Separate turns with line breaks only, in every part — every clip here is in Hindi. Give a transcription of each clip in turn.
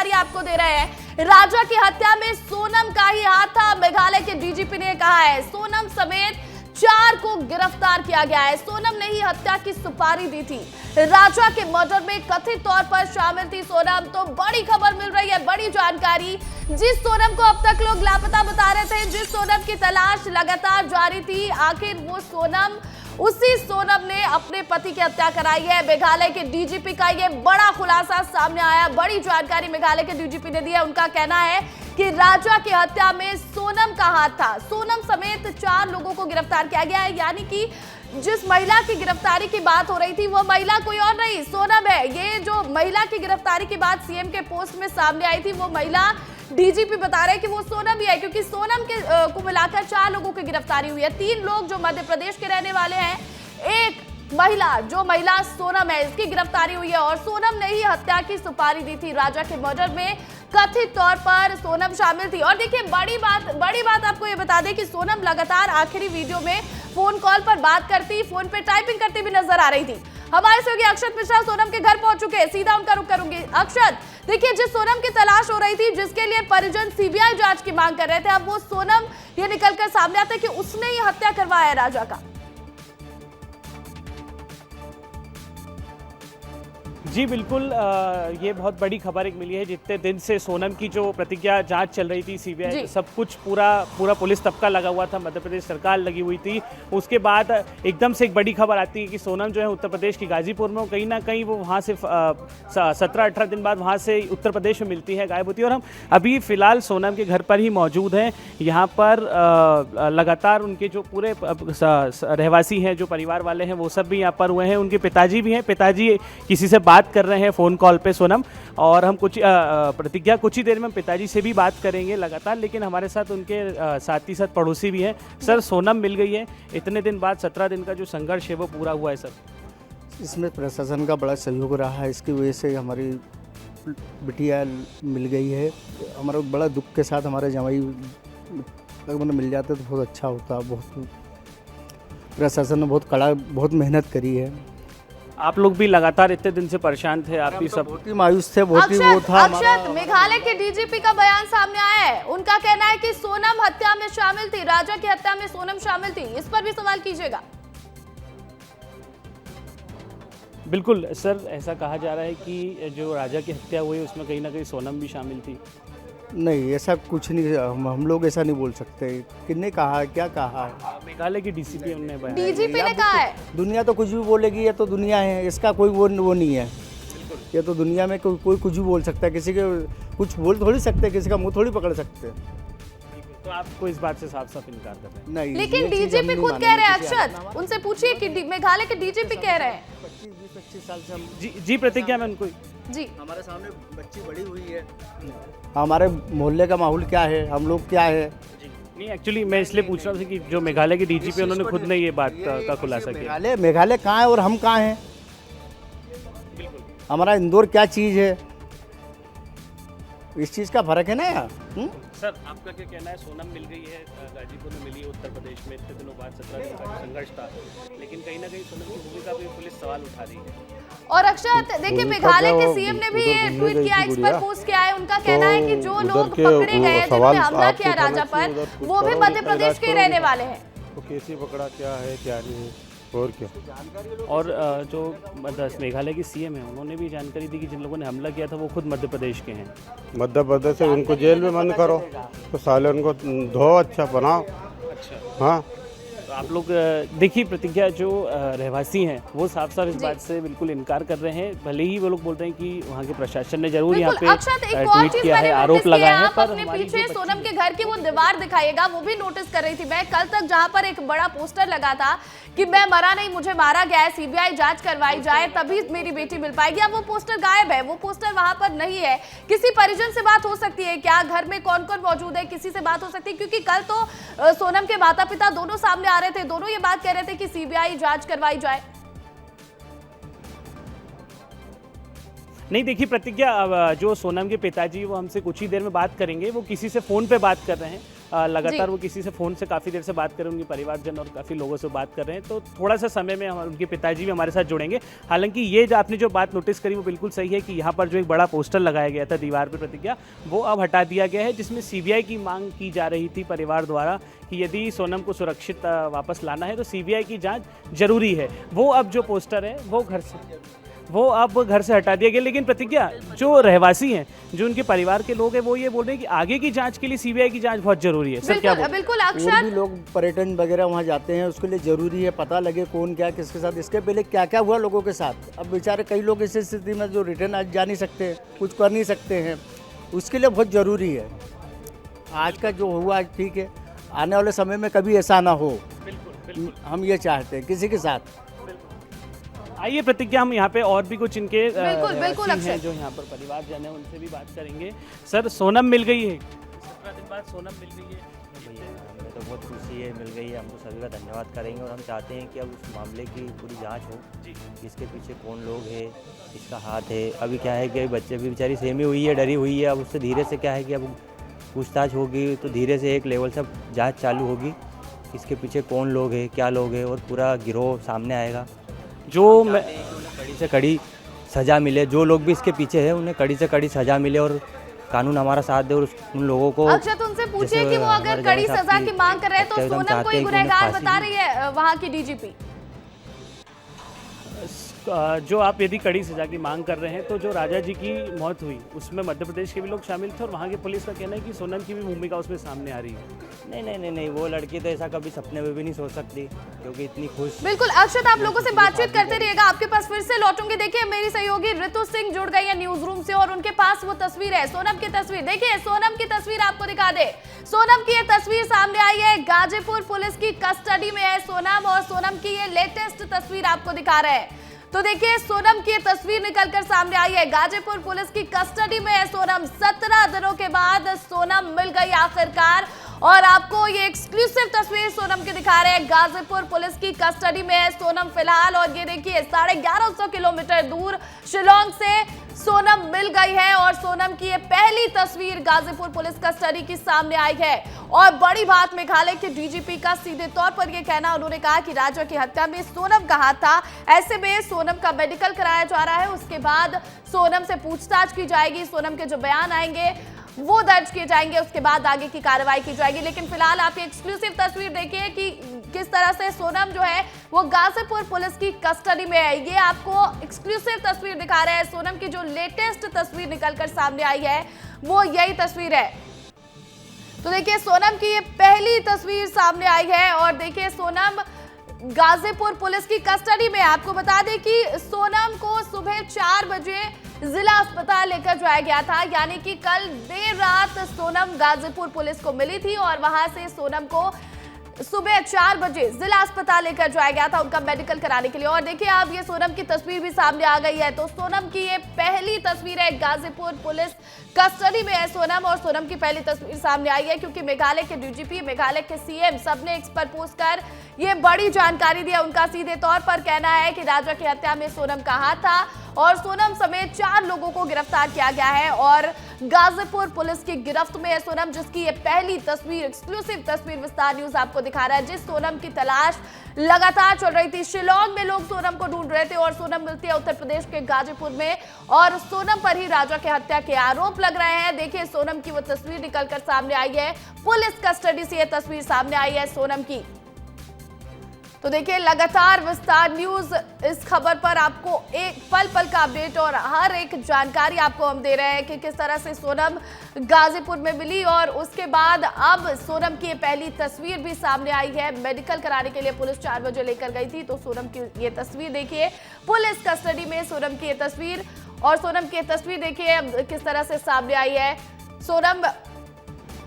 जानकारी आपको दे रहे हैं। राजा की हत्या में सोनम का ही हाथ था, मेघालय के डीजीपी ने कहा है। सोनम समेत 4 को गिरफ्तार किया गया है। सोनम ने ही हत्या की सुपारी दी थी। राजा के मर्डर में कथित तौर पर शामिल थी सोनम। तो बड़ी खबर मिल रही है, बड़ी जानकारी। जिस सोनम को अब तक लोग लापता बता रहे थे, जिस सोनम की तलाश लगातार जारी थी, आखिर वो सोनम, उसी सोनम ने अपने पति की हत्या कराई है। मेघालय के डीजीपी का ये बड़ा खुलासा सामने आया, बड़ी जानकारी मेघालय के डीजीपी ने दी है। उनका कहना है कि राजा की हत्या में सोनम का हाथ था। सोनम समेत 4 लोगों को गिरफ्तार किया गया है, यानी कि जिस महिला की गिरफ्तारी की बात हो रही थी वो महिला कोई और नहीं, सोनम है। ये जो महिला की गिरफ्तारी की बात सीएम के पोस्ट में सामने आई थी, वो महिला डीजीपी बता रहे हैं कि वो सोनम ही है, क्योंकि सोनम के को मिलाकर 4 लोगों की गिरफ्तारी हुई है। 3 लोग जो मध्य प्रदेश के रहने वाले हैं, एक महिला, जो महिला सोनम है, इसकी गिरफ्तारी हुई है। और सोनम ने ही हत्या की सुपारी दी थी। राजा के मर्डर में कथित तौर पर सोनम शामिल थी। और देखिए बड़ी बात आपको ये बता दें कि सोनम लगातार आखिरी वीडियो में फोन कॉल पर बात करती, फोन पे टाइपिंग करती भी नजर आ रही थी। हमारे सहयोगी अक्षत मिश्रा सोनम के घर पहुंच चुके हैं, सीधा उनका रुख करूंगी। अक्षत, देखिए जिस सोनम की तलाश हो रही थी, जिसके लिए परिजन सीबीआई जांच की मांग कर रहे थे, अब वो सोनम ये निकलकर सामने आता है कि उसने ही हत्या करवाया है राजा का।
जी बिल्कुल, ये बहुत बड़ी खबर एक मिली है। जितने दिन से सोनम की जो प्रतिज्ञा जांच चल रही थी, सीबीआई सब कुछ पूरा पुलिस तबका लगा हुआ था, मध्य प्रदेश सरकार लगी हुई थी। उसके बाद एकदम से एक बड़ी खबर आती है कि सोनम जो है उत्तर प्रदेश की गाजीपुर में, कहीं ना कहीं वो वहाँ से 17-18 दिन बाद वहाँ से उत्तर प्रदेश में मिलती है, गायब होती है। और हम अभी फिलहाल सोनम के घर पर ही मौजूद हैं। यहाँ पर लगातार उनके जो पूरे रहवासी हैं, जो परिवार वाले हैं, वो सब भी यहाँ पर हुए हैं। उनके पिताजी भी हैं, पिताजी किसी से बात कर रहे हैं फोन कॉल पे सोनम। और हम प्रतिज्ञा कुछ ही देर में पिताजी से भी बात करेंगे लगातार, लेकिन हमारे साथ उनके साथ ही साथ पड़ोसी भी हैं। सर, सोनम मिल गई है, इतने दिन बाद 17 दिन का जो संघर्ष है वो पूरा हुआ है। सर,
इसमें प्रशासन का बड़ा सहयोग रहा है, इसकी वजह से हमारी बिटिया मिल गई है। हमारा बड़ा दुख के साथ हमारे जवाई अगर मिल जाते तो बहुत अच्छा होता। बहुत प्रशासन ने बहुत मेहनत करी है।
आप लोग भी लगातार इतने दिन से परेशान थे, आप भी सब
बहुत ही मायूस थे, बहुत ही वो था।
अक्षत, मेघालय के डीजीपी का बयान सामने आया है। उनका कहना है कि सोनम हत्या में शामिल थी, राजा की हत्या में सोनम शामिल थी। इस पर भी सवाल कीजिएगा।
बिल्कुल सर, ऐसा कहा जा रहा है कि जो राजा की हत्या हुई उसमें कहीं ना कहीं सोनम भी शामिल थी।
नहीं, ऐसा कुछ नहीं, हम लोग ऐसा नहीं बोल सकते। किसने कहा है, क्या कहा है?
मेघालय की डीसीपी ने
डीजीपी ने कहा है।
दुनिया तो कुछ भी बोलेगी, ये तो दुनिया है, इसका कोई वो नहीं है। ये तो दुनिया में कोई कुछ भी बोल सकता है, किसी के कुछ बोल थोड़ी सकते, किसी का मुंह थोड़ी पकड़ सकते।
तो आपको इस बात से साफ साफ इनकार कर रहे हैं?
नहीं,
लेकिन डीजीपी खुद कह रहे हैं। अक्षत, उनसे पूछिए कि मेघालय के डीजीपी कह रहे हैं।
25 साल से हम
जी प्रतिज्ञा में उनको
जी,
हमारे सामने बच्ची बड़ी हुई है। हमारे मोहल्ले का माहौल क्या है, हम लोग क्या है।
नहीं, एक्चुअली मैं इसलिए पूछ रहा था कि जो मेघालय के डीजीपी उन्होंने खुद ने ये बात का खुलासा किया।
मेघालय कहाँ है और हम कहाँ हैं? हमारा इंदौर क्या चीज़ है, इस चीज़ का फर्क है ना यार।
सर, आपका क्या कहना है? सोनम मिल गई है, गाजीपुर में मिली है उत्तर प्रदेश में, इतने दिनों बाद 17 दिन का संघर्ष था, लेकिन कहीं ना कहीं सोनम की भूमिका पे पुलिस सवाल उठा रही है।
और अक्षत, देखिए मेघालय के सीएम ने भी ये ट्वीट किया, इस पर पोस्ट किया है। उनका कहना है कि जो लोग पकड़े गए हैं, जिन्होंने हमला किया राजा पर, वो भी मध्य प्रदेश के रहने वाले हैं।
तो कैसे पकड़ा, क्या है क्या नहीं, और क्या।
और जो मेघालय की सीएम है, उन्होंने भी जानकारी दी कि जिन लोगों ने हमला किया था वो खुद मध्य प्रदेश के हैं।
मध्य प्रदेश से उनको जेल में बंद करो, तो साले उनको धो अच्छा बनाओ।
अच्छा,
हाँ,
तो आप लोग देखिए, प्रतिज्ञा जो रहवासी हैं वो साफ साफ इस बात से बिल्कुल इनकार कर रहे हैं। भले ही वो लोग बोल रहे हैं कि वहाँ के प्रशासन ने जरूर यहाँ पे ट्वीट किया है, आरोप लगाए हैं, पर
अपने पीछे सोनम के घर की वो दीवार दिखाइएगा, वो भी नोटिस कर रही थी मैं कल तक, जहाँ पर एक बड़ा पोस्टर लगा था कि मैं मरा नहीं, मुझे मारा गया है, सीबीआई जांच करवाई जाए तभी मेरी बेटी मिल पाएगी। अब वो पोस्टर गायब है, वो पोस्टर वहां पर नहीं है। किसी परिजन से बात हो सकती है क्या? घर में कौन कौन मौजूद है, किसी से बात हो सकती है? क्योंकि कल तो सोनम के माता पिता दोनों सामने आ रहे थे, दोनों ये बात कह रहे थे कि सीबीआई जांच करवाई जाए।
नहीं, देखिए प्रतिज्ञा, जो सोनम के पिताजी वो हमसे कुछ ही देर में बात करेंगे, वो किसी से फ़ोन पे बात कर रहे हैं। लगातार वो किसी से फ़ोन से काफ़ी देर से बात कर रहे हैं, उनके परिवारजन और काफ़ी लोगों से बात कर रहे हैं। तो थोड़ा सा समय में उनके पिताजी भी हमारे साथ जुड़ेंगे। हालांकि ये जो आपने जो बात नोटिस करी वो बिल्कुल सही है कि यहाँ पर जो एक बड़ा पोस्टर लगाया गया था दीवार पर प्रतिज्ञा, वो अब हटा दिया गया है, जिसमें सीबीआई की मांग की जा रही थी परिवार द्वारा कि यदि सोनम को सुरक्षित वापस लाना है तो सीबीआई की जांच जरूरी है। वो अब जो पोस्टर है वो अब घर से हटा दिया गया। लेकिन प्रतिज्ञा, जो रहवासी हैं, जो उनके परिवार के लोग हैं, वो ये बोल रहे हैं कि आगे की जांच के लिए सीबीआई की जांच बहुत जरूरी है। सर क्या बोल?
बिल्कुल
और
अक्षत,
भी लोग पर्यटन वगैरह वहाँ जाते हैं, उसके लिए ज़रूरी है पता लगे कौन क्या किसके साथ, इसके पहले क्या क्या हुआ लोगों के साथ। अब बेचारे कई लोग इस स्थिति में जो रिटर्न आज जा नहीं सकते, कुछ कर नहीं सकते हैं, उसके लिए बहुत ज़रूरी है। आज का जो हुआ आज ठीक है, आने वाले समय में कभी ऐसा ना हो, हम ये चाहते हैं किसी के साथ।
आइए प्रतिज्ञा, हम यहाँ पे और भी कुछ इनके
बिल्कुल
रहवासी हैं जो यहाँ पर परिवारजन है, उनसे भी बात करेंगे। सर, सोनम मिल गई है, 17 दिन बाद सोनम मिल गई है।
हमें तो बहुत खुशी है, मिल गई है। हम तो सभी का धन्यवाद करेंगे और हम चाहते हैं कि अब उस मामले की पूरी जांच हो, इसके पीछे कौन लोग हैं, इसका हाथ है। अभी क्या है कि बच्चे भी बेचारी सहमी हुई है, डरी हुई है। अब उससे धीरे से क्या है कि अब पूछताछ होगी तो धीरे से एक लेवल से जांच चालू होगी, इसके पीछे कौन लोग हैं, क्या लोग हैं, और पूरा गिरोह सामने आएगा।
जो
कड़ी से कड़ी सज़ा मिले, जो लोग भी इसके पीछे हैं उन्हें कड़ी से कड़ी सज़ा मिले और कानून हमारा साथ दे और उन लोगों को।
अक्षत, उनसे पूछिए कि वो अगर कड़ी सजा की मांग कर रहे हैं तो सोनम को ही गुनहगार बता रही है वहाँ की डीजीपी।
जो आप यदि कड़ी सजा की मांग कर रहे हैं तो जो राजा जी की मौत हुई उसमें मध्य प्रदेश के भी लोग शामिल थे और वहाँ की पुलिस का कहना है कि सोनम की भी भूमिका उसमें सामने आ रही है।
नहीं, वो लड़की तो ऐसा कभी सपने में भी नहीं सोच सकती, क्योंकि इतनी खुश।
बिल्कुल अक्षत, आप लोगों से बातचीत करते रहिएगा, आपके पास फिर से लौटूंगी। देखिए, मेरी सहयोगी ऋतु सिंह जुड़ गई है न्यूज रूम से और उनके पास वो तस्वीर है, सोनम की तस्वीर। देखिए, सोनम की तस्वीर आपको दिखा दे। सोनम की ये तस्वीर सामने आई है, गाजीपुर पुलिस की कस्टडी में है सोनम, और सोनम की ये लेटेस्ट तस्वीर आपको दिखा रहे हैं। तो देखिए, सोनम की तस्वीर निकलकर सामने आई है, गाजीपुर पुलिस की कस्टडी में है सोनम। 17 दिनों के बाद सोनम मिल गई आखिरकार, और आपको ये एक्सक्लूसिव तस्वीर सोनम की दिखा रहे हैं। गाजीपुर पुलिस की कस्टडी में है सोनम फिलहाल, और ये देखिए 1150 किलोमीटर दूर शिलोंग से सोनम मिल गई है, और सोनम की ये पहली तस्वीर गाजीपुर पुलिस कस्टडी की सामने आई है। और बड़ी बात, मेघालय के डीजीपी का सीधे तौर पर ये कहना, उन्होंने कहा कि राजा की हत्या में सोनम का हाथ था। ऐसे में सोनम का मेडिकल कराया जा रहा है, उसके बाद सोनम से पूछताछ की जाएगी, सोनम के जो बयान आएंगे वो दर्ज किए जाएंगे, उसके बाद आगे की कार्रवाई की जाएगी। लेकिन फिलहाल आप ये एक्सक्लूसिव तस्वीर देखिए कि किस तरह से सोनम जो है वो गाजीपुर पुलिस की कस्टडी में है। ये आपको एक्सक्लूसिव तस्वीर दिखा रहे हैं। सोनम की जो लेटेस्ट तस्वीर निकलकर सामने आई है वो यही तस्वीर है। तो देखिए, सोनम की ये पहली तस्वीर सामने आई है, और देखिए सोनम गाजीपुर पुलिस की कस्टडी में। आपको बता दें कि सोनम को सुबह 4 बजे जिला अस्पताल लेकर जाया गया था, यानी कि कल देर रात सोनम गाजीपुर पुलिस को मिली थी और वहां से सोनम को सुबह 4 बजे जिला अस्पताल लेकर जाया गया था उनका मेडिकल कराने के लिए। और देखिए, अब ये सोनम की तस्वीर भी सामने आ गई है। तो सोनम की ये पहली तस्वीर है, गाजीपुर पुलिस कस्टडी में है सोनम, और सोनम की पहली तस्वीर सामने आई है क्योंकि मेघालय के डीजीपी, मेघालय के सीएम सबने एक्स पर पोस्ट कर ये बड़ी जानकारी दी है। उनका सीधे तौर पर कहना है कि राजा की हत्या में सोनम का हाथ था, और सोनम समेत 4 लोगों को गिरफ्तार किया गया है, और गाजीपुर पुलिस की गिरफ्त में है सोनम, जिसकी ये पहली तस्वीर, एक्सक्लूसिव तस्वीर विस्तार न्यूज आपको दिखा रहा है। जिस सोनम की तलाश लगातार चल रही थी, शिलोंग में लोग सोनम को ढूंढ रहे थे, और सोनम मिलती है उत्तर प्रदेश के गाजीपुर में, और सोनम पर ही राजा की हत्या के आरोप लग रहे हैं। देखिए, सोनम की वो तस्वीर निकलकर सामने आई है, पुलिस कस्टडी से ये तस्वीर सामने आई है सोनम की। तो देखिए, लगातार विस्तार न्यूज इस खबर पर आपको एक पल पल का अपडेट और हर एक जानकारी आपको हम दे रहे हैं कि किस तरह से सोनम गाजीपुर में मिली, और उसके बाद अब सोनम की ये पहली तस्वीर भी सामने आई है। मेडिकल कराने के लिए पुलिस 4 बजे लेकर गई थी, तो सोनम की ये तस्वीर देखिए, पुलिस कस्टडी में सोनम की ये तस्वीर, और सोनम की ये तस्वीर देखिए किस तरह से सामने आई है। सोनम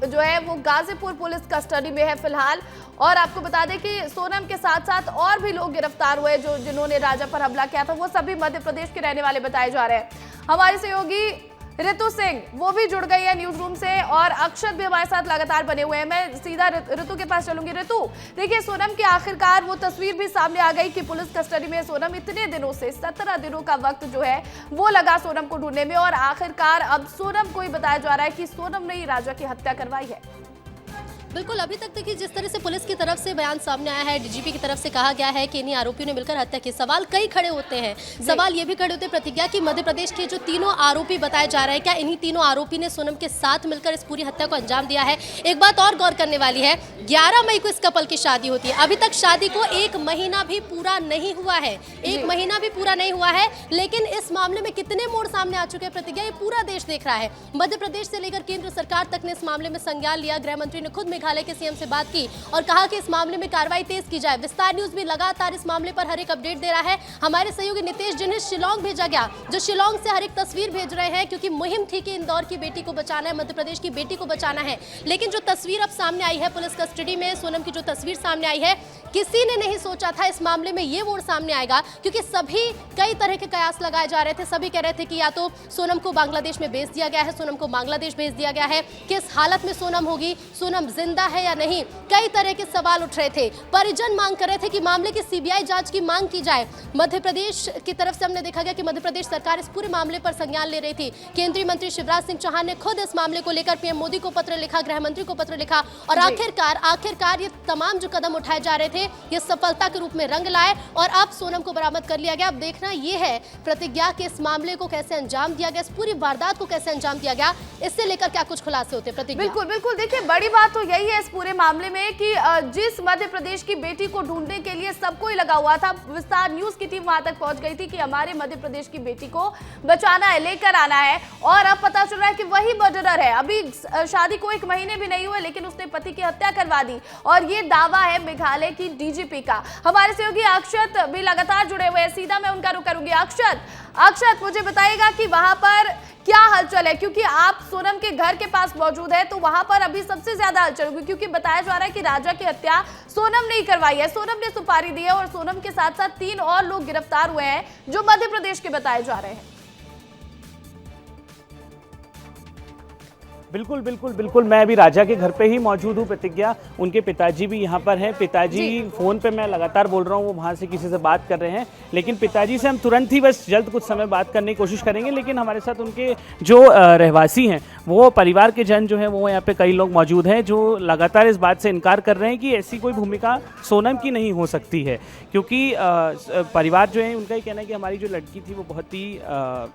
जो है वो गाजीपुर पुलिस कस्टडी में है फिलहाल, और आपको बता दें कि सोनम के साथ साथ और भी लोग गिरफ्तार हुए जिन्होंने राजा पर हमला किया था, वो सभी मध्य प्रदेश के रहने वाले बताए जा रहे हैं। हमारी सहयोगी ऋतु सिंह वो भी जुड़ गई है न्यूज रूम से, और अक्षत भी हमारे साथ लगातार बने हुए हैं। मैं सीधा ऋतु के पास चलूंगी। ऋतु, देखिए, सोनम की आखिरकार वो तस्वीर भी सामने आ गई कि पुलिस कस्टडी में सोनम, इतने दिनों से 17 दिनों का वक्त जो है वो लगा सोनम को ढूंढने में, और आखिरकार अब सोनम को ही बताया जा रहा है कि सोनम ने ही राजा की हत्या करवाई है।
बिल्कुल, अभी तक देखिए जिस तरह से पुलिस की तरफ से बयान सामने आया है, डीजीपी की तरफ से कहा गया है कि इन्हीं आरोपियों ने मिलकर हत्या की। सवाल कई खड़े होते हैं। सवाल ये भी खड़े होते हैं प्रतिज्ञा की, मध्य प्रदेश के जो तीनों आरोपी बताए जा रहे हैं, क्या इन्हीं तीनों आरोपी ने सोनम के साथ मिलकर इस पूरी हत्या को अंजाम दिया है? एक बात और गौर करने वाली है, 11 मई को इस कपल की शादी होती है। अभी तक शादी को 1 महीना भी पूरा नहीं हुआ है, 1 महीना भी पूरा नहीं हुआ है, लेकिन इस मामले में कितने मोड़ सामने आ चुके हैं प्रतिज्ञा, ये पूरा देश देख रहा है। मध्य प्रदेश से लेकर केंद्र सरकार तक ने इस मामले में संज्ञान लिया। गृह मंत्री ने खुद मेघालय के सीएम से बात की और कहा कि इस मामले में कार्रवाई तेज की जाए। विस्तार न्यूज भी लगातार इस मामले पर हर एक अपडेट दे रहा है। हमारे सहयोगी नितेश, जिन्हें शिलोंग भेजा गया, जो शिलोंग से हर एक तस्वीर भेज रहे हैं, क्योंकि मुहिम थी कि इंदौर की बेटी को बचाना है, मध्य प्रदेश की बेटी को बचाना है। लेकिन जो तस्वीर अब सामने आई है पुलिस कस्टडी में, सोनम की जो तस्वीर सामने आई है, किसी ने नहीं सोचा था इस मामले में ये मोड़ सामने आएगा, क्योंकि सभी कई तरह के कयास लगाए जा रहे थे। सभी कह रहे थे कि या तो सोनम को बांग्लादेश में भेज दिया गया है, सोनम को बांग्लादेश भेज दिया गया है, किस हालत में सोनम होगी, सोनम जिंदा है या नहीं, कई तरह के सवाल उठ रहे थे। परिजन मांग कर रहे थे कि मामले की सीबीआई जांच की मांग की जाए। मध्य प्रदेश की तरफ से हमने देखा गया कि मध्य प्रदेश सरकार इस पूरे मामले पर संज्ञान ले रही थी। केंद्रीय मंत्री शिवराज सिंह चौहान ने खुद इस मामले को लेकर पीएम मोदी को पत्र लिखा, गृह मंत्री को पत्र लिखा और आखिरकार ये तमाम जो कदम उठाए जा रहे थे ये सफलता के रूप में रंग लाए और अब सोनम को बरामद कर लिया गया। अब देखना ये है प्रतिज्ञा के इस मामले को कैसे अंजाम दिया गया, इस पूरी वारदात को कैसे अंजाम दिया गया, इससे लेकर क्या कुछ खुलासे होते हैं प्रतिज्ञा।
बिल्कुल बिल्कुल, देखिए बड़ी बात तो यही है इस पूरे मामले में कि जिस मध्य प्रदेश की बेटी को ढूंढने के लिए सबको ही लगा हुआ था, विस्तार न्यूज की टीम वहां तक पहुंच गई थी कि हमारे मध्य प्रदेश की बेटी को बचाना है, लेकर आना है, और अब पता चल रहा है कि वही मर्डरर है। अभी शादी को 1 महीने भी नहीं हुए लेकिन उसने पति की हत्या करवा दी और ये दावा है मेघालय की डीजीपी का। हमारे सहयोगी अक्षत भी लगातार जुड़े हुए हैं, सीधा मैं उनका रुख करूंगी। अक्षत मुझे बताइएगा कि वहां पर क्या हलचल है, क्योंकि आप सोनम के घर के पास मौजूद है, तो वहां पर अभी सबसे ज्यादा हलचल होगी, क्योंकि बताया जा रहा है कि राजा की हत्या सोनम ने करवाई है, सोनम ने सुपारी दी है और सोनम के साथ साथ 3 और लोग गिरफ्तार हुए हैं जो मध्य प्रदेश के बताए जा रहे हैं।
बिल्कुल बिल्कुल बिल्कुल, मैं अभी राजा के घर पे ही मौजूद हूँ प्रतिज्ञा। उनके पिताजी भी यहाँ पर हैं। पिताजी फ़ोन पे मैं लगातार बोल रहा हूँ, वो वहाँ से किसी से बात कर रहे हैं, लेकिन पिताजी से हम तुरंत ही बस जल्द कुछ समय बात करने की कोशिश करेंगे। लेकिन हमारे साथ उनके जो रहवासी हैं, वो परिवार के जन जो हैं, वो यहाँ पे कई लोग मौजूद हैं जो लगातार इस बात से इनकार कर रहे हैं कि ऐसी कोई भूमिका सोनम की नहीं हो सकती है, क्योंकि परिवार जो है उनका ही कहना है कि हमारी जो लड़की थी वो बहुत ही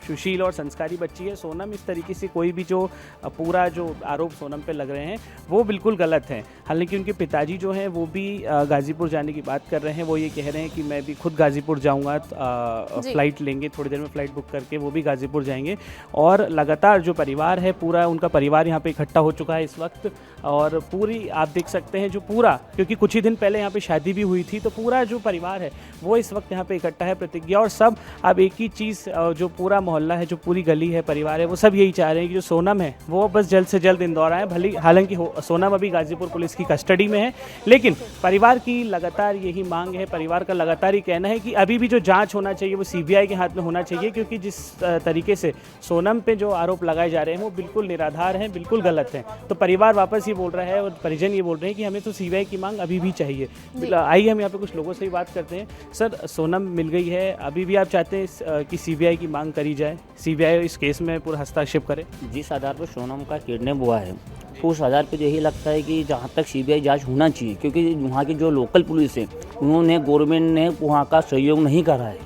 सुशील और संस्कारी बच्ची है। सोनम इस तरीके से कोई भी जो पूरा जो आरोप सोनम पे लग रहे हैं वो बिल्कुल गलत हैं। हालांकि उनके पिताजी जो हैं वो भी गाजीपुर जाने की बात कर रहे हैं। वो ये कह रहे हैं कि मैं भी खुद गाजीपुर जाऊंगा, फ्लाइट लेंगे, थोड़ी देर में फ्लाइट बुक करके वो भी गाजीपुर जाएंगे। और लगातार जो परिवार है, पूरा उनका परिवार यहाँ पे इकट्ठा हो चुका है इस वक्त, और पूरी आप देख सकते हैं जो पूरा, क्योंकि कुछ ही दिन पहले यहाँ पे शादी भी हुई थी, तो पूरा जो परिवार है वो इस वक्त यहाँ पे इकट्ठा है प्रतिज्ञा। और सब अब एक ही चीज़, जो पूरा मोहल्ला है, जो पूरी गली है, परिवार है, वो सब यही चाह रहे हैं कि जो सोनम है वो बस जल्द से जल्द इंदौर आए। भले हालांकि सोनम अभी गाजीपुर पुलिस की कस्टडी में है, लेकिन परिवार की लगातार यही मांग है, परिवार का लगातार ही कहना है कि अभी भी जो जांच होना चाहिए वो सीबीआई के हाथ में होना चाहिए, क्योंकि जिस तरीके से सोनम पे जो आरोप लगाए जा रहे हैं वो बिल्कुल निराधार हैं, बिल्कुल गलत हैं। तो परिवार वापस ये बोल रहा है और परिजन ये बोल रहे हैं कि हमें तो सीबीआई की मांग अभी भी चाहिए। आइए हम यहाँ पे कुछ लोगों से ही बात करते हैं। सर, सोनम मिल गई है, अभी भी आप चाहते हैं कि सीबीआई की मांग करी जाए, सीबीआई इस केस में पूरा हस्तक्षेप करे?
जिस आधार पर सोनम का किडनैप हुआ है उस आधार पर यही लगता है कि जहाँ तक सीबीआई जांच होना चाहिए, क्योंकि वहाँ की जो लोकल पुलिस है उन्होंने, गवर्नमेंट ने वहाँ का सहयोग नहीं करा है,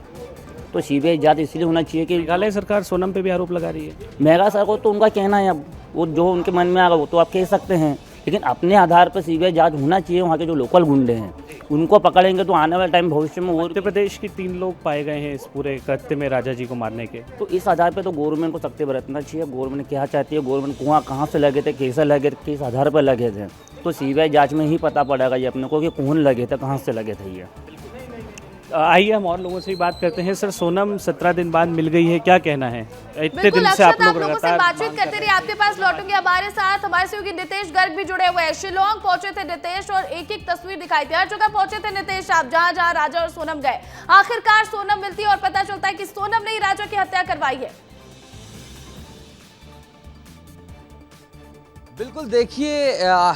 तो सीबीआई जांच इसलिए होना चाहिए कि
मेघालय सरकार सोनम पे भी आरोप लगा रही है।
मेघालय सरकार को तो उनका कहना है, अब वो जो उनके मन में आ रहा वो तो आप कह सकते हैं, लेकिन अपने आधार पर सीबीआई जांच होना चाहिए। वहाँ के जो लोकल गुंडे हैं उनको पकड़ेंगे तो आने वाले टाइम भविष्य में और
मध्य प्रदेश की 3 लोग पाए गए हैं इस पूरे कृत्य में राजा जी को मारने के।
तो इस आधार पे तो गवर्नमेंट को सख्ती बरतना चाहिए। गवर्नमेंट क्या चाहती है, गवर्नमेंट कहाँ से लगे थे, कैसे लगे थे, किस आधार पर लगे थे, तो सीबीआई जांच में ही पता पड़ेगा ये अपने को कि कौन लगे थे, कहाँ से लगे थे ये।
आइए हम और लोगों से ही बात करते हैं। सर, सोनम 17 दिन बाद मिल गई है, क्या कहना है? इतने दिन से आप लोगों से बातचीत करते रहे, आपके पास लौटूंगे। हमारे साथ हमारे सहयोगी नितेश गर्ग भी जुड़े हुए हैं। शिलोंग पहुंचे थे नितेश और एक एक तस्वीर दिखाई थी, हर जगह पहुंचे थे नितेश आप, जहां जहां राजा और सोनम गए। आखिरकार सोनम मिलती है और पता चलता है कि सोनम ने ही राजा की हत्या करवाई है।
बिल्कुल देखिए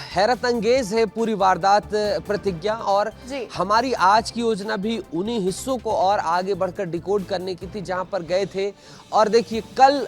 हैरत अंगेज है पूरी वारदात प्रतिज्ञा और हमारी आज की योजना भी उन्हीं हिस्सों को और आगे बढ़कर डिकोड करने की थी जहां पर गए थे। और देखिए कल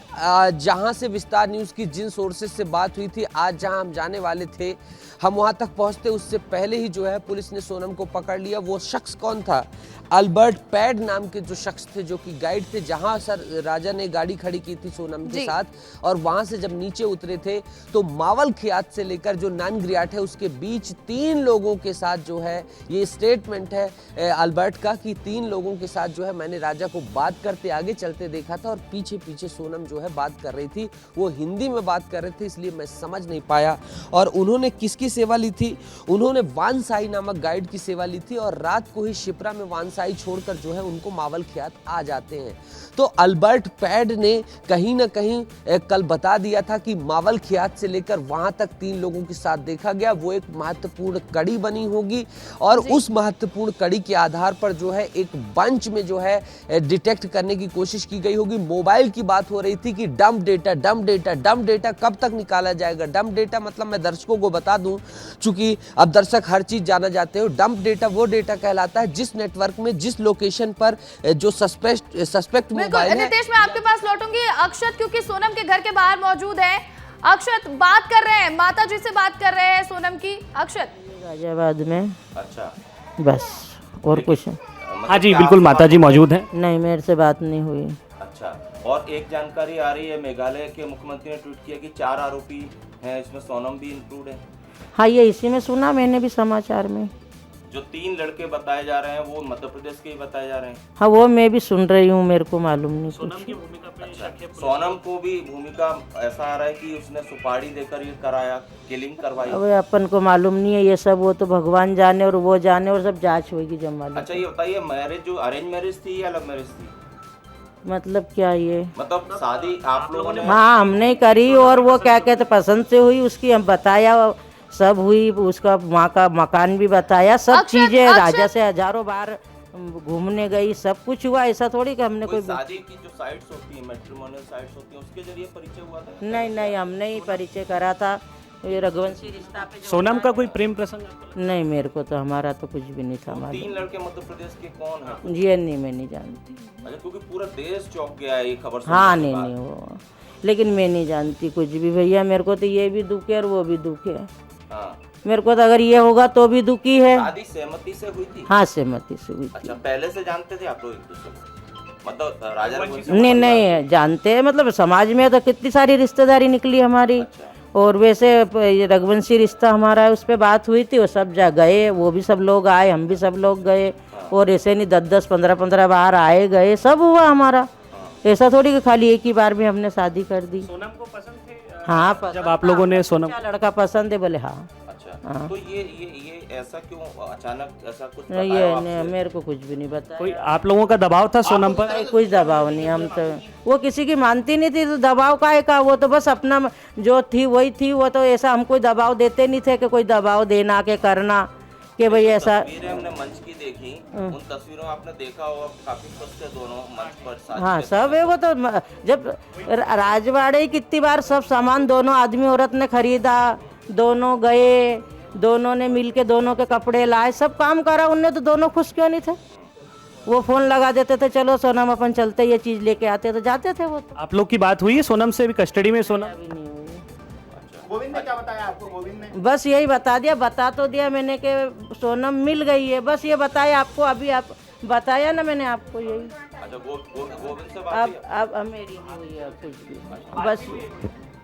जहां से विस्तार न्यूज़ की जिन सोर्सेज से बात हुई थी, आज जहां हम जाने वाले थे, हम वहां तक पहुंचते उससे पहले ही जो है पुलिस ने सोनम को पकड़ लिया। वो शख्स कौन था? अल्बर्ट पैड नाम के जो शख्स थे, जो कि गाइड थे, जहां सर राजा ने गाड़ी खड़ी की थी सोनम के साथ, और वहां से जब नीचे उतरे थे तो मावल खियात से लेकर जो नानग्रियाट है उसके बीच 3 लोगों के साथ जो है, ये स्टेटमेंट है अल्बर्ट का कि 3 लोगों के साथ जो है मैंने राजा को बात करते आगे चलते देखा था और पीछे पीछे सोनम जो है बात कर रही थी। वो हिंदी में बात कर रहे थे इसलिए मैं समझ नहीं पाया। और उन्होंने किसकी सेवा ली थी? उन्होंने वानसाई नामक गाइड की सेवा ली थी और रात को ही शिप्रा में वानसाई छोड़कर जो है उनको मावल खियात आ जाते हैं। तो अल्बर्ट पैड ने कहीं ना कहीं कल बता दिया था कि मावल खियात से लेकर वहां तक 3 लोगों के साथ देखा गया। वो एक महत्वपूर्ण कड़ी बनी होगी और उस महत्वपूर्ण कड़ी के आधार पर जो है एक बंच में जो है डिटेक्ट करने की कोशिश की गई होगी। मोबाइल की बात हो रही थी कि डंप डेटा कब तक निकाला जाएगा? डंप डेटा मतलब मैं दर्शकों को बता दूं, चूंकि अब दर्शक हर चीज जाना जाते हो, डंप डेटा वो डेटा कहलाता है जिस नेटवर्क में जिस लोकेशन पर जो सस्पेक्ट मोबाइल है।
नितेश, मैं आपके पास लौटूंगी। अक्षत क्योंकि सोनम के घर के बाहर मौजूद है। अक्षत बात कर रहे हैं, माता जी से बात कर रहे हैं सोनम की। अक्षत,
गाजियाबाद में।
अच्छा,
बस और कुछ?
हाँ जी बिल्कुल, माता जी मौजूद हैं।
नहीं, मेरे से बात नहीं हुई।
अच्छा, और एक जानकारी आ रही है, मेघालय के मुख्यमंत्री ने ट्वीट किया कि 4 आरोपी हैं, इसमें सोनम भी इंक्लूड है।
हाँ, ये इसी में सुना मैंने भी समाचार में।
जो 3 लड़के बताए जा रहे हैं वो मध्य प्रदेश के ही बताए जा रहे हैं।
हाँ, वो मैं भी सुन रही हूँ, मेरे को मालूम नहीं
सोनम
कुछ।
की भूमिका पे
अच्छा, सोनम को भी भूमिका ऐसा आ रहा है कि उसने सुपारी देकर ये कराया, किलिंग करवाई।
अब अपन को मालूम नहीं है ये सब, वो तो भगवान जाने और वो जाने और सब जांच होगी जब मालूम।
अच्छा, ये बताइए, मैरिज जो अरेंज मैरिज थी या लव मैरिज थी?
मतलब क्या ये?
मतलब शादी आप लोगों ने?
हाँ, हमने करी और वो क्या कहते पसंद से हुई, उसकी हम बताया सब हुई, उसका वहाँ का मकान भी बताया, सब चीजें, राजा से हजारों बार घूमने गई, सब कुछ हुआ। ऐसा थोड़ी कि हमने कोई
शादी की जो साइट्स होती है, मैट्रिमोनियल साइट्स होती है, उसके जरिए परिचय हुआ था?
नहीं, हमने ही परिचय करा था। ये रघुवंशी रिश्ता पे
सोनम का कोई प्रेम प्रसंग?
नहीं, मेरे को तो हमारा तो कुछ भी नहीं था। हमारा
3 लड़के मध्य प्रदेश के कौन है?
ये नहीं, मैं नहीं जानती।
अच्छा, क्योंकि पूरा देश चौंक गया है ये खबर सुनकर।
हाँ, नहीं वो, लेकिन मैं नहीं जानती कुछ भी भैया। मेरे को तो ये भी दुख है और वो भी दुख है।
हाँ।
मेरे को तो अगर ये होगा तो भी दुखी है।
शादी सहमति से हुई थी?
हाँ, सहमति से हुई थी।
अच्छा, पहले से जानते थे आप लोग एक दूसरे को? मतलब राजा
नहीं जानते हैं, मतलब समाज में तो कितनी सारी रिश्तेदारी निकली हमारी।
अच्छा।
और वैसे रघुवंशी रिश्ता हमारा है, उस पर बात हुई थी, वो सब जा गए, वो भी सब लोग आए, हम भी सब लोग गए।
हाँ।
और ऐसे नहीं 10-10, 15-15 बार आए गए, सब हुआ हमारा। हाँ। ऐसा थोड़ी कि खाली एक ही बार में हमने शादी कर दी।
सोनम को पसंद थे?
हाँ, पसंद
जब आप लोगों ने सोनम,
लड़का पसंद है? बोले हाँ।
हाँ। तो ये ऐसा क्यों अचानक ऐसा कुछ?
ये मेरे को कुछ भी नहीं बताया।
कोई आप लोगों का दबाव था सोनम पर?
कोई दबाव नहीं, हम तो वो किसी की मानती नहीं थी, तो दबाव काहे का? वो तो बस अपना जो थी वही थी। वो तो ऐसा हम कोई दबाव देते नहीं थे कि कोई दबाव देना के करना कि भाई ऐसा।
तस्वीरें हमने मंच की देखी, उन तस्वीरों में आपने देखा होगा काफी खुश थे दोनों मंच पर।
हाँ, सब है। वो तो जब राजवाड़े कितनी बार सब सामान दोनों आदमी औरत ने खरीदा, दोनों गए, दोनों ने मिलके दोनों के कपड़े लाए, सब काम करा उनने, तो दोनों खुश क्यों नहीं थे? वो फोन लगा देते थे, चलो सोनम अपन चलते, ये चीज लेके आते, तो जाते थे वो तो।
आप लोग की बात हुई है सोनम से? भी कस्टडी में सोनम?
गोविंद ने क्या बताया आपको? गोविंद ने
बस यही बता दिया, बता तो दिया मैंने कि सोनम मिल गई है, बस ये बताया आपको। अभी आप बताया ना मैंने आपको यही।
अच्छा, गोविंद से बात
अब मेरी नहीं हुई है कुछ भी, बस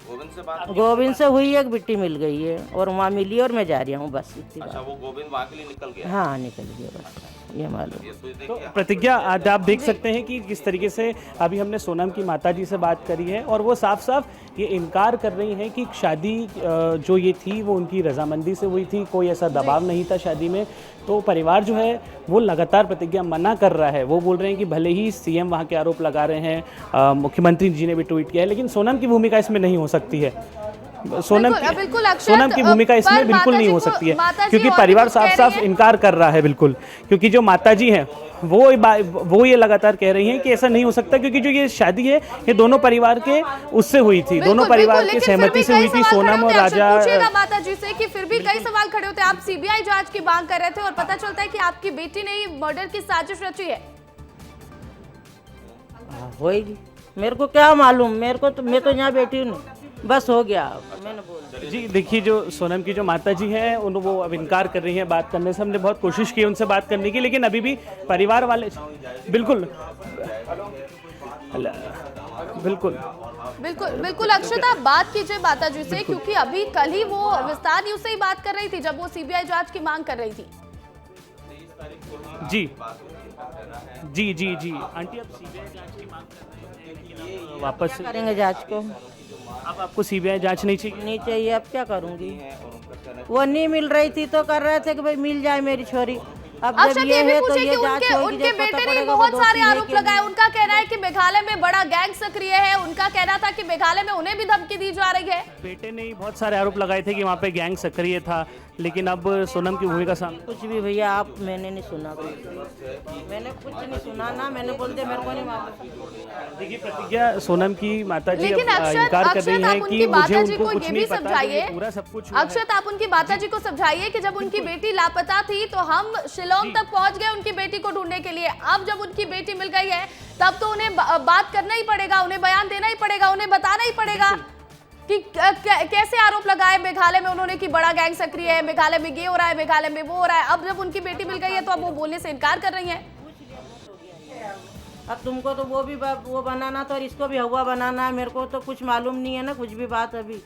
गोविंद से बात?
गोविंद से हुई, एक बिट्टी मिल गई है और वहाँ मिली और मैं जा रही हूँ, बस इतनी।
अच्छा, वो गोविंद वहाँ के लिए निकल गया?
हाँ, निकल गया, बस ये मालूम।
तो प्रतिज्ञा, आज आप देख सकते हैं कि किस तरीके से अभी हमने सोनम की माताजी से बात करी है और वो साफ साफ ये इनकार कर रही हैं कि शादी जो ये थी वो उनकी रजामंदी से हुई थी, कोई ऐसा दबाव नहीं था शादी में। तो परिवार जो है वो लगातार प्रतिज्ञा मना कर रहा है। वो बोल रहे हैं कि भले ही सीएम वहाँ के आरोप लगा रहे हैं, मुख्यमंत्री जी ने भी ट्वीट किया है, लेकिन सोनम की भूमिका इसमें नहीं हो सकती है। सोनम की भूमिका इसमें बिल्कुल नहीं हो सकती है, क्योंकि परिवार साफ साफ इनकार कर रहा है बिल्कुल, क्योंकि जो माताजी हैं वो ये लगातार कह रही हैं कि ऐसा नहीं हो सकता, क्योंकि जो ये शादी है ये दोनों परिवार के उससे हुई थी, दोनों परिवार की सहमति से हुई थी। सोनम और राजा
माता जी से कि फिर भी कई सवाल खड़े होते हैं। आप सीबीआई जांच की मांग कर रहे थे और पता चलता है कि आपकी बेटी ने ही मर्डर की साजिश रची है।
होएगी, मेरे को क्या मालूम, मेरे को तो मैं तो यहाँ बैठी हूँ, बस हो गया, मैंने बोल
जी। देखिए, जो सोनम की जो माताजी हैं वो अब इनकार कर रही हैं बात करने से। हमने बहुत कोशिश की उनसे बात करने की, लेकिन अभी भी परिवार वाले बिल्कुल
अक्षता, बात कीजिए माताजी से, क्योंकि अभी कल ही वो विस्तार न्यूज से ही बात कर रही थी जब वो सीबीआई जांच की मांग कर रही थी।
जी जी जी जी आंटी, अब सीबीआई जांच की मांग कर रहे हैं, वापस
करेंगे जांच को।
अब आपको सीबीआई जांच नहीं चाहिए?
नहीं चाहिए, अब क्या करूंगी, वो नहीं मिल रही थी तो कर रहे थे कि भाई मिल जाए मेरी छोरी। अब जब ये है तो ये जांच होगी,
उनके बेटे ने बहुत सारे आरोप लगाए। उनका कहना है कि मेघालय में बड़ा गैंग सक्रिय है। उनका कहना था कि मेघालय में उन्हें भी धमकी दी जा रही है।
बेटे ने बहुत सारे आरोप लगाए थे कि वहाँ पे गैंग सक्रिय था, लेकिन अब सोनम की भूमिका सामने।
कुछ भी भैया आप, मैंने नहीं सुना, मैंने कुछ नहीं सुना ना, मैंने बोल दिया मेरे को नहीं मालूम।
देखिए प्रतिज्ञा, सोनम की माताजी
लेकिन
इनकार कर रही हैं कि मुझे उनको कुछ नहीं पता,
समझाइए
पूरा सब कुछ।
अक्षत, आप उनकी माताजी को समझाइए कि जब उनकी बेटी लापता थी तो हम शिलोंग तक पहुंच गए उनकी बेटी को ढूंढने के लिए। अब जब उनकी बेटी मिल गई है तब तो उन्हें बात करना ही पड़ेगा, उन्हें बयान देना ही पड़ेगा, उन्हें बताना ही पड़ेगा कि कैसे आरोप लगाए मेघालय में उन्होंने कि बड़ा गैंग सक्रिय है, मेघालय में ये हो रहा है, मेघालय में वो हो रहा है। अब जब उनकी बेटी मिल गई है तो अब वो बोलने से इनकार कर रही हैं।
अब तुमको तो वो भी वो बनाना था और इसको भी हवा बनाना है, मेरे को तो कुछ मालूम नहीं है ना कुछ भी बात। अभी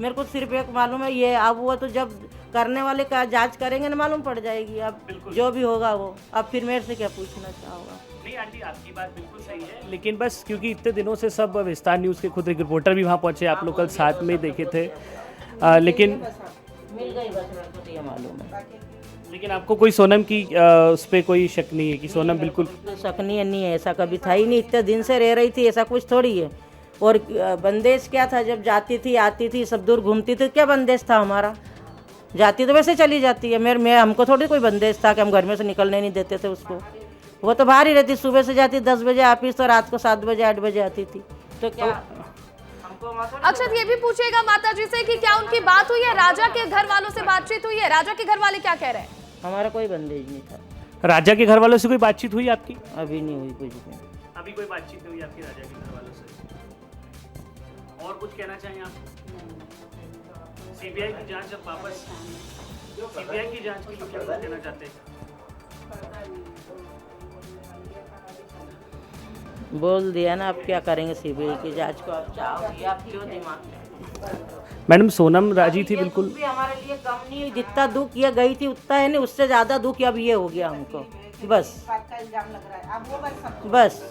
मेरे को सिर्फ एक मालूम है ये, अब वो तो जब करने वाले का जांच करेंगे ना मालूम पड़ जाएगी। अब जो भी होगा वो, अब फिर मेरे से क्या पूछना चाहोगा।
नहीं आंटी, आपकी बात बिल्कुल सही है, लेकिन बस क्योंकि इतने दिनों से सब विस्तार न्यूज़ के खुद एक रिपोर्टर भी वहाँ पहुँचे, आप लोग कल साथ में देखे थे, लेकिन
मिल गई बस, मेरे को तो ये मालूम है।
लेकिन आपको कोई सोनम की उस पर कोई शक नहीं है कि सोनम बिल्कुल
शक नहीं है, ऐसा कभी था ही नहीं, इतने दिन से रह रही थी, ऐसा कुछ थोड़ी है। और बंदेज क्या था, जब जाती थी आती थी सब दूर घूमती थी, क्या बंदेज था हमारा, जाती तो वैसे चली जाती है। मैं हमको थोड़ी कोई बंदेज था कि हम घर में से निकलने नहीं देते थे उसको। वो तो बाहर ही रहती, सुबह से जाती 10 बजे ऑफिस तो रात को 7 बजे 8 बजे आती थी। तो क्या
अक्षत ये भी पूछेगा माता जी से कि क्या उनकी बात हुई है, राजा के घर वालों से बातचीत हुई है, राजा के घर वाले क्या कह रहे हैं?
हमारा कोई बंदेज नहीं था।
राजा के घर वालों से कोई बातचीत हुई आपकी?
अभी नहीं हुई कुछ भी,
अभी कोई बातचीत नहीं हुई आपकी राजा के घर वालों से। और कुछ कहना चाहें आप? सीबीआई की जांच अब वापस, सीबीआई की जांच के लिए क्या कहना चाहते हैं?
बोल दिया ना, अब क्या करेंगे सीबीआई की जांच को, अब चाहोगे आप क्यों दिमाग।
मैडम सोनम राजी थी बिल्कुल,
भी हमारे लिए कम नहीं हुई, जितना दुख ये गई थी उतना है नहीं, उससे ज़्यादा दुख अब ये हो गया हमको। बस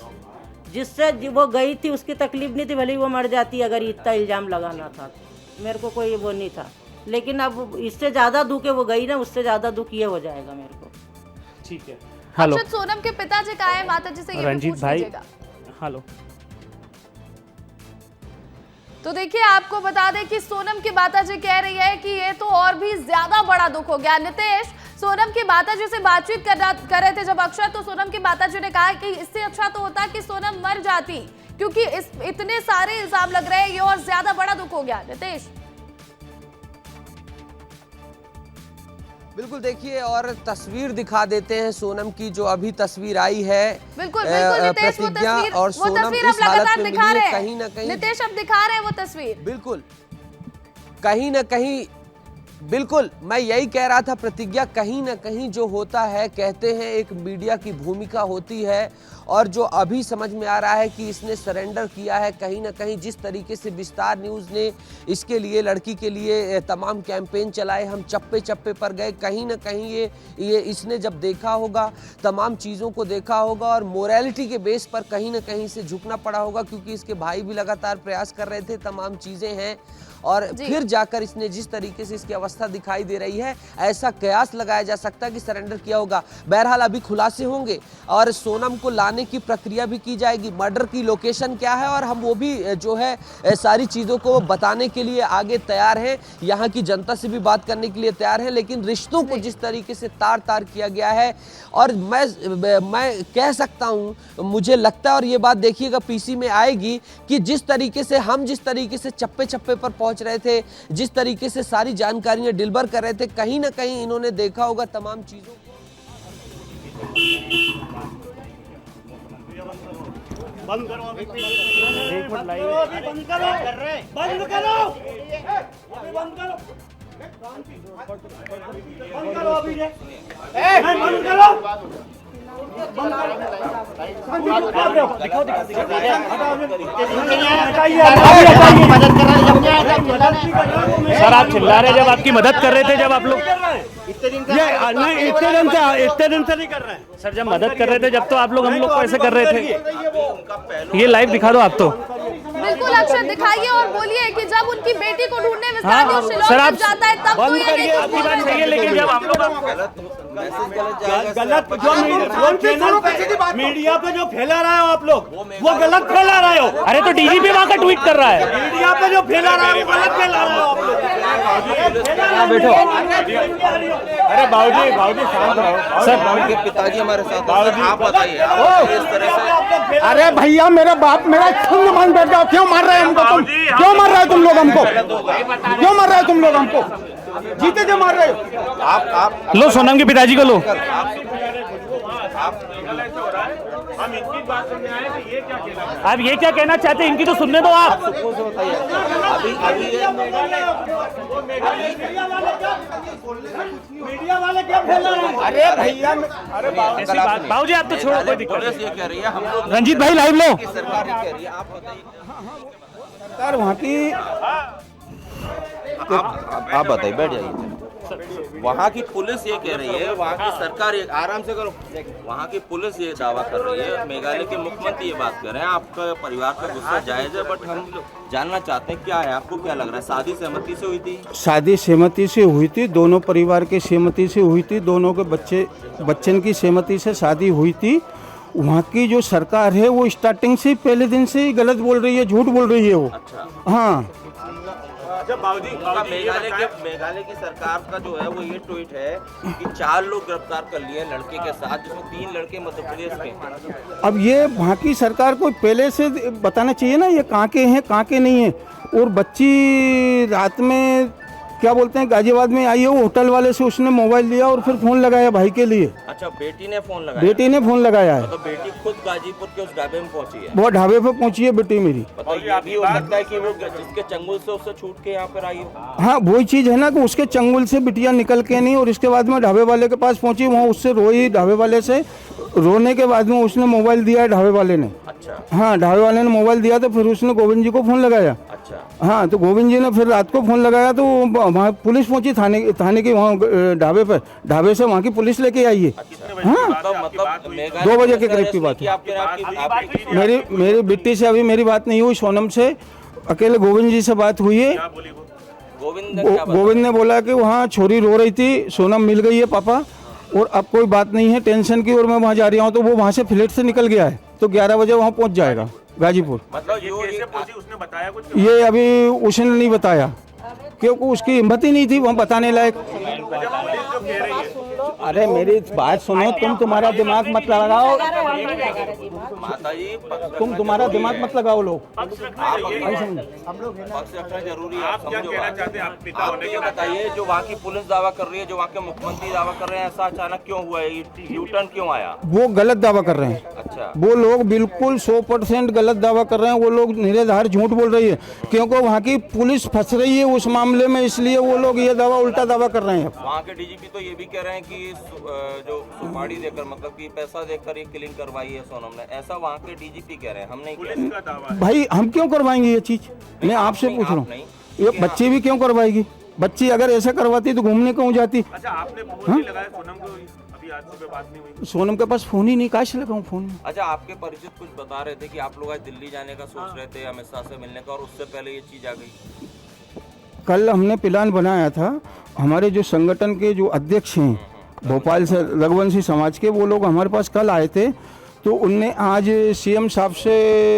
जिससे वो गई थी उसकी तकलीफ नहीं थी, भले वो मर जाती अगर इतना इल्ज़ाम लगाना था, मेरे को कोई वो नहीं था। लेकिन अब इससे ज़्यादा दुख है, वो गई ना, उससे ज़्यादा दुख ये हो जाएगा मेरे को।
ठीक है। हेलो,
सोनम के पिताजी कहा है, माता जी से ये
रंजीत भाई, हेलो।
तो देखिए, आपको बता दें कि सोनम की माताजी कह रही है कि ये तो और भी ज्यादा बड़ा दुख हो गया। नितेश, सोनम की माताजी से बातचीत कर रहे थे जब अक्षत, तो सोनम की माताजी ने कहा कि इससे अच्छा तो होता कि सोनम मर जाती, क्योंकि इतने सारे इल्जाम लग रहे हैं, ये और ज्यादा बड़ा दुख हो गया। नितेश
बिल्कुल, देखिए और तस्वीर दिखा देते हैं सोनम की, जो अभी तस्वीर आई है।
बिल्कुल नितेश, वो तस्वीर,
और सोनम इस हालत में मिली है, कहीं ना कहीं
नितेश अब दिखा रहे हैं वो तस्वीर।
बिल्कुल, कहीं ना कहीं, बिल्कुल मैं यही कह रहा था प्रतिज्ञा, कहीं ना कहीं जो होता है, कहते हैं एक मीडिया की भूमिका होती है, और जो अभी समझ में आ रहा है कि इसने सरेंडर किया है, कहीं ना कहीं जिस तरीके से विस्तार न्यूज़ ने इसके लिए, लड़की के लिए तमाम कैंपेन चलाए, हम चप्पे चप्पे पर गए, कहीं ना कहीं ये इसने जब देखा होगा, तमाम चीज़ों को देखा होगा और मोरालिटी के बेस पर कहीं ना कहीं से झुकना पड़ा होगा, क्योंकि इसके भाई भी लगातार प्रयास कर रहे थे, तमाम चीज़ें हैं। और फिर जाकर इसने जिस तरीके से इसकी अवस्था दिखाई दे रही है, ऐसा कयास लगाया जा सकता है कि सरेंडर किया होगा। बहरहाल अभी खुलासे होंगे और सोनम को लाने की प्रक्रिया भी की जाएगी, मर्डर की लोकेशन क्या है, और हम वो भी जो है सारी चीज़ों को बताने के लिए आगे तैयार हैं, यहाँ की जनता से भी बात करने के लिए तैयार हैं। लेकिन रिश्तों को जिस तरीके से तार तार किया गया है, और मैं कह सकता हूँ, मुझे लगता है, और ये बात देखिएगा पीसी में आएगी, कि जिस तरीके से हम जिस तरीके से चप्पे चप्पे पर पहुंच रहे थे, जिस तरीके से सारी जानकारियां डिलीवर कर रहे थे, कहीं ना कहीं इन्होंने देखा होगा तमाम चीजों को।
बंद करो अभी,
एक मिनट लाइव
बंद करो, बंद करो, बंद करो, बंद करो अभी, बंद करो।
सर आप चिल्ला रहे जब आपकी मदद कर रहे थे, जब आप लोग
इतने दिन से नहीं कर रहे हैं
सर, जब मदद कर रहे थे जब तो आप लोग हम लोग को ऐसे कर रहे थे। ये लाइव दिखा दो आप तो।
बिल्कुल अक्षर दिखाइए और बोलिए कि जब उनकी बेटी को ढूंढने में
सर आप
जाता है तब तो ये
आपकी बात सही है, लेकिन जब हम लोग
गलत जो मीडिया पे जो फैला रहे हो आप लोग, वो गलत फैला रहे हो।
अरे तो डीजीपी वहाँ का ट्वीट कर रहा है,
मीडिया पे जो फैला रहा है वो गलत फैला रहे हो आप लोग।
बैठो।
अरे बाबूजी शांत रहो
सर।
के पिताजी हमारे साथ आप बताइए इस तरह से।
अरे भैया मेरा बाप मेरा खून मान बैठ जाओ, क्यों मार रहे हैं हमको तुम? क्यों मार रहे हो तुम लोग हमको? क्यों मार रहे हो तुम लोग हमको? जीते जो मार रहे हो
आप
लो सोनम के पिताजी को लो।
हम इनकी बात सुनने आए थे, ये क्या कहना है?
आप ये क्या कहना चाहते हैं, इनकी तो सुनने दो आप।
मीडिया वाले क्या फैला रहे हैं? अरे भैया, अरे
बाबूजी आप तो छोड़ो, कोई दिक्कत
पुलिस ये कह रही है, हम लोग
रंजीत भाई लाइव लो।
सरकार ये कह रही है, आप बताइए।
सरकार वहाँ की
आप बताइए, बैठ जाइए। वहाँ की पुलिस ये कह रही है, वहाँ की सरकार ये, आराम से करो, वहाँ की पुलिस ये दावा कर रही है, मेघालय के मुख्यमंत्री ये बात कर रहे हैं, आपका परिवार का गुस्सा जायज है, बट हम जानना चाहते हैं क्या है, आपको क्या लग रहा है? शादी सहमति से हुई थी?
शादी सहमति से हुई थी, दोनों परिवार की सहमति से हुई थी, दोनों के बच्चन की सहमति से शादी हुई थी। वहाँ की जो सरकार है वो स्टार्टिंग से पहले दिन से ही गलत बोल रही है, झूठ बोल रही है वो।
अच्छा
हाँ,
मेघालय की सरकार का जो है वो ये ट्वीट है कि 4 लोग गिरफ्तार कर लिए लड़के के साथ, जिसमें 3 लड़के मध्य प्रदेश के हैं।
अब ये वहाँ की सरकार को पहले से बताना चाहिए ना, ये कहाँ के हैं कहाँ के नहीं हैं। और बच्ची रात में क्या बोलते हैं गाजियाबाद में आई है, वो होटल वाले से उसने मोबाइल लिया और फिर फोन लगाया भाई के लिए।
अच्छा, बेटी ने फोन लगाया?
बेटी ने फोन लगाया है।
तो बेटी खुद गाजीपुर के उस ढाबे में पहुंची है?
वो ढाबे पे पहुंची है बेटी मेरी।
मतलब ये भी हो सकता है कि वो जिसके चंगुल से उससे छूट के यहाँ पर आई हो?
हाँ, वही चीज़ है ना कि उसके चंगुल से बिटिया निकल के नहीं, और इसके बाद में ढाबे वाले के पास पहुंची, वहाँ उससे रोई ढाबे वाले से। रोने के बाद में उसने मोबाइल दिया है ढाबे वाले ने।
अच्छा।
हाँ, ढाबे वाले ने मोबाइल दिया तो फिर उसने गोविंद जी को फ़ोन लगाया।
अच्छा।
हाँ, तो गोविंद जी ने फिर रात को फ़ोन लगाया तो वहाँ पुलिस पहुंची थाने की, वहाँ ढाबे पर, ढाबे से वहाँ की पुलिस लेके आई है। हाँ,
मतलब
2 बजे के करीब की बात है। मेरी बिट्टी से अभी मेरी बात नहीं हुई, सोनम से अकेले गोविंद जी से बात हुई है। गोविंद ने बोला कि वहाँ छोरी रो रही थी, सोनम मिल गई है पापा, और अब कोई बात नहीं है टेंशन की, और मैं वहाँ जा रहा हूँ। तो वो वहाँ से फ्लैट से निकल गया है, तो 11 बजे वहाँ पहुँच जाएगा गाजीपुर।
मतलब उसने बताया कुछ?
ये अभी उसने नहीं बताया, क्योंकि उसकी हिम्मत ही नहीं थी वहाँ बताने लायक। अरे मेरी बात सुनो, तुम्हारा दिमाग मत लगाओ, तुम्हारा दिमाग मत लगाओ लोग।
जरूरी है, आप क्या कहना चाहते हैं? आप पिता होने के बताइए, जो वहाँ की पुलिस दावा कर रही है, जो वहाँ के मुख्यमंत्री दावा कर रहे हैं, ऐसा अचानक क्यों हुआ है? यू टर्न क्यों आया?
वो गलत दावा कर रहे हैं।
अच्छा।
वो लोग बिल्कुल 100% गलत दावा कर रहे हैं, वो लोग निराधार झूठ बोल रही है, क्योंकि वहाँ की पुलिस फंस रही है उस मामले में, इसलिए वो लोग ये दावा उल्टा दावा कर रहे हैं।
वहाँ के डीजीपी तो ये भी कह रहे हैं कि जो सुपारी देकर, मतलब कि पैसा देकर ये किलिंग करवाई है सोनम ने, ऐसा वहाँ के डीजीपी कह रहे हैं, हम नहीं कह रहे।
भाई हम क्यों करवाएंगे ये चीज? मैं आपसे पूछ रहा हूँ, ये बच्ची भी क्यों करवाएगी? बच्ची अगर ऐसा करवाती तो घूमने क्यों जाती?
अच्छा, आपने फोन नहीं लगाया सोनम को? अभी आज सुबह बात नहीं हुई?
सोनम के पास फोन ही नहीं, काश लगाऊं फोन।
अच्छा, आपके परिचित कुछ बता रहे थे कि आप लोग आज दिल्ली जाने का सोच रहे थे अमित शाह से मिलने का, और उससे पहले ये चीज आ गई?
कल हमने प्लान बनाया था, हमारे जो संगठन के जो अध्यक्ष हैं भोपाल से रघुवंशी समाज के, वो लोग हमारे पास कल आए थे, तो उनने आज सीएम साहब से।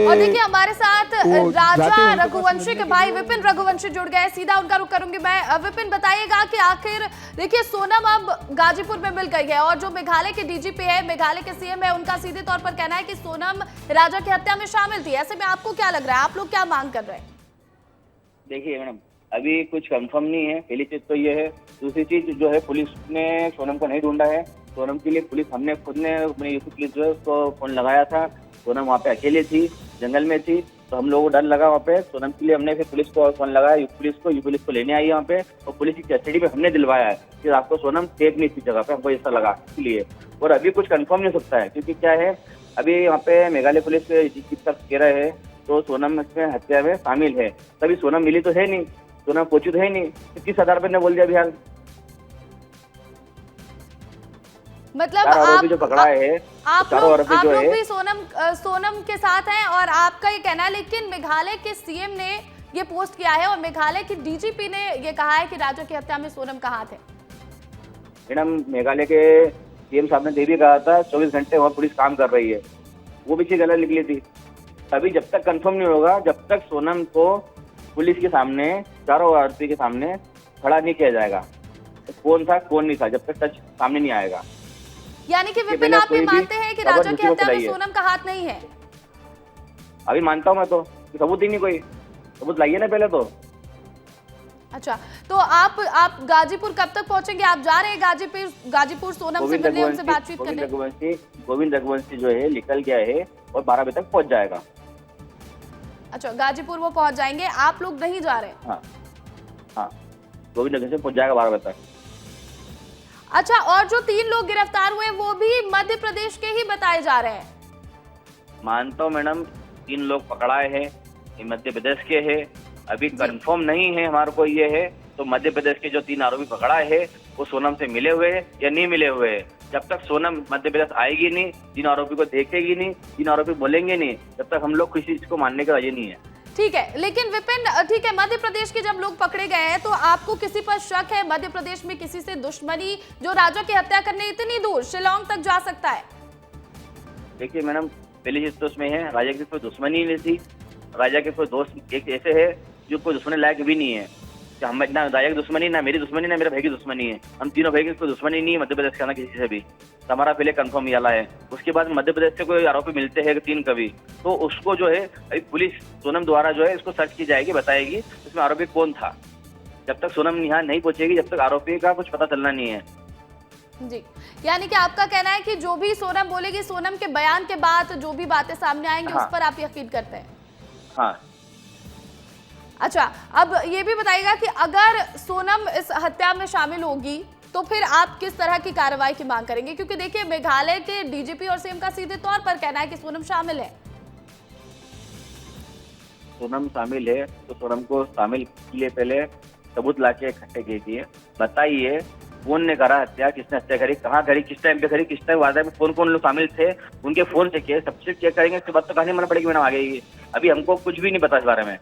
और देखिए हमारे साथ राजा रघुवंशी के भाई विपिन रघुवंशी जुड़ गए, सीधा उनका रुख करूंगी मैं। विपिन, बताइएगा कि आखिर देखिए सोनम अब गाजीपुर में मिल गई है और जो मेघालय के डीजीपी है, मेघालय के सीएम है, उनका सीधे तौर पर कहना है कि सोनम राजा की हत्या में शामिल थी। ऐसे में आपको क्या लग रहा है, आप लोग क्या मांग कर रहे हैं?
देखिए मैडम, अभी कुछ कंफर्म नहीं है, पहली चीज तो ये है। दूसरी चीज जो है, पुलिस ने सोनम को नहीं ढूंढा है। सोनम के लिए पुलिस हमने खुद ने यूपी पुलिस जो है उसको फोन लगाया था। सोनम वहाँ पे अकेले थी, जंगल में थी, तो हम लोगों को डर लगा वहाँ पे। सोनम के लिए हमने फिर पुलिस को फोन लगाया, यूपी पुलिस को लेने आई यहाँ पे, और पुलिस की कस्टडी में हमने दिलवाया है कि आपको सोनम सेफ नहीं थी जगह पे, हमको ऐसा लगा इसलिए। और अभी कुछ कंफर्म नहीं हो सकता है, क्योंकि क्या है, अभी यहाँ पे मेघालय पुलिस की तरफ कह रहे हैं तो सोनम इसमें हत्या में शामिल है। तभी सोनम मिली तो है नहीं, सोनम पहुंची तो है नहीं, तो किस आधार पर ने बोल दिया बिहार?
मतलब
आरोपी जो पकड़ा है,
आप लोग भी सोनम के साथ हैं और आपका ये कहना है, लेकिन मेघालय के सीएम ने ये पोस्ट किया है और मेघालय की डीजीपी ने ये कहा है कि राजा की हत्या में सोनम का हाथ है।
मैडम, मेघालय के सीएम साहब ने भी कहा था 24 घंटे वहाँ पुलिस काम कर रही है, वो भी चीज गलत निकली थी। अभी जब तक कंफर्म नहीं होगा, जब तक सोनम को पुलिस के सामने, चारों आरोपी के सामने खड़ा नहीं किया जाएगा, कौन था कौन नहीं था, जब तक सच सामने नहीं आएगा।
यानी कि विपिन, आप ये मानते हैं कि राजा की हत्या में सोनम का हाथ नहीं है?
अभी मानता हूँ मैं तो, सबूत ही नहीं, कोई सबूत लाइए ना पहले तो।
अच्छा, तो आप गाजीपुर कब तक पहुंचेंगे? आप जा रहे हैं गाजीपुर सोनम से मिलने, उनसे बातचीत करने?
गोविंद रघुवंशी जो है निकल गया है और 12 बजे तक पहुंच जाएगा।
अच्छा, गाजीपुर वो पहुंच जाएंगे, आप लोग नहीं जा रहे?
हाँ, गोविंद रघुवंशी पहुंच जाएगा 12 बजे तक।
अच्छा, और जो 3 लोग गिरफ्तार हुए वो भी मध्य प्रदेश के ही बताए जा रहे हैं?
मानता हूँ मैडम, 3 लोग पकड़ाए हैं, ये मध्य प्रदेश के हैं। अभी कंफर्म नहीं है हमारे को ये है, तो मध्य प्रदेश के जो 3 आरोपी पकड़ाए हैं वो सोनम से मिले हुए या नहीं मिले हुए। जब तक सोनम मध्य प्रदेश आएगी नहीं, 3 आरोपी को देखेगी नहीं, 3 आरोपी बोलेंगे नहीं, तब तक हम लोग किसी चीज को मानने का राजी नहीं है।
ठीक है, लेकिन विपिन, ठीक है, मध्य प्रदेश के जब लोग पकड़े गए हैं तो आपको किसी पर शक है? मध्य प्रदेश में किसी से दुश्मनी जो राजा की हत्या करने इतनी दूर शिलोंग तक जा सकता है?
देखिए मैडम, पहली चीज तो उसमें है, राजा की कोई दुश्मनी नहीं थी। राजा के कोई दोस्त एक ऐसे है जो कोई दुश्मनी लायक भी नहीं है, कि हम ना राजा की दुश्मनी, ना मेरी दुश्मनी, ना मेरे भाई की दुश्मनी है। हम तीनों भाई की कोई दुश्मनी नहीं है मध्य प्रदेश का, ना किसी से भी। तो हमारा पहले कंफर्म याला है। उसके बाद मध्य प्रदेश से कोई आरोपी मिलते हैं 3 कभी, तो उसको जो है अभी पुलिस सोनम द्वारा जो है इसको सर्च की जाएगी, बताएगी उसमें आरोपी कौन था। जब तक सोनम यहाँ नहीं पहुंचेगी, जब तक आरोपी का कुछ पता चलना नहीं है।
जी, यानी कि आपका कहना है कि जो भी सोनम बोलेगी, सोनम के बयान के बाद जो भी बातें सामने आएंगी उस पर आप यकीन करते हैं?
हाँ।
अच्छा, अब ये भी बताइएगा कि अगर सोनम इस हत्या में शामिल होगी तो फिर आप किस तरह की कार्रवाई की मांग करेंगे? क्योंकि देखिए मेघालय के डीजीपी और सीएम का सीधे तौर पर कहना है कि सोनम शामिल है।
सोनम शामिल है तो सोनम को शामिल के लिए पहले सबूत लाके इकट्ठे कीजिए, बताइए कौन ने करा हत्या, किसने हत्या करी, कहाँ करी, किस टाइम पे करी, किस टाइम वारदात में कौन कौन लोग शामिल थे, उनके फोन चेक किए, सब चीज चेक करेंगे, इसके बाद तो कहानी मालूम पड़ेगी मैडम आगे। अभी हमको कुछ भी नहीं पता इस बारे में।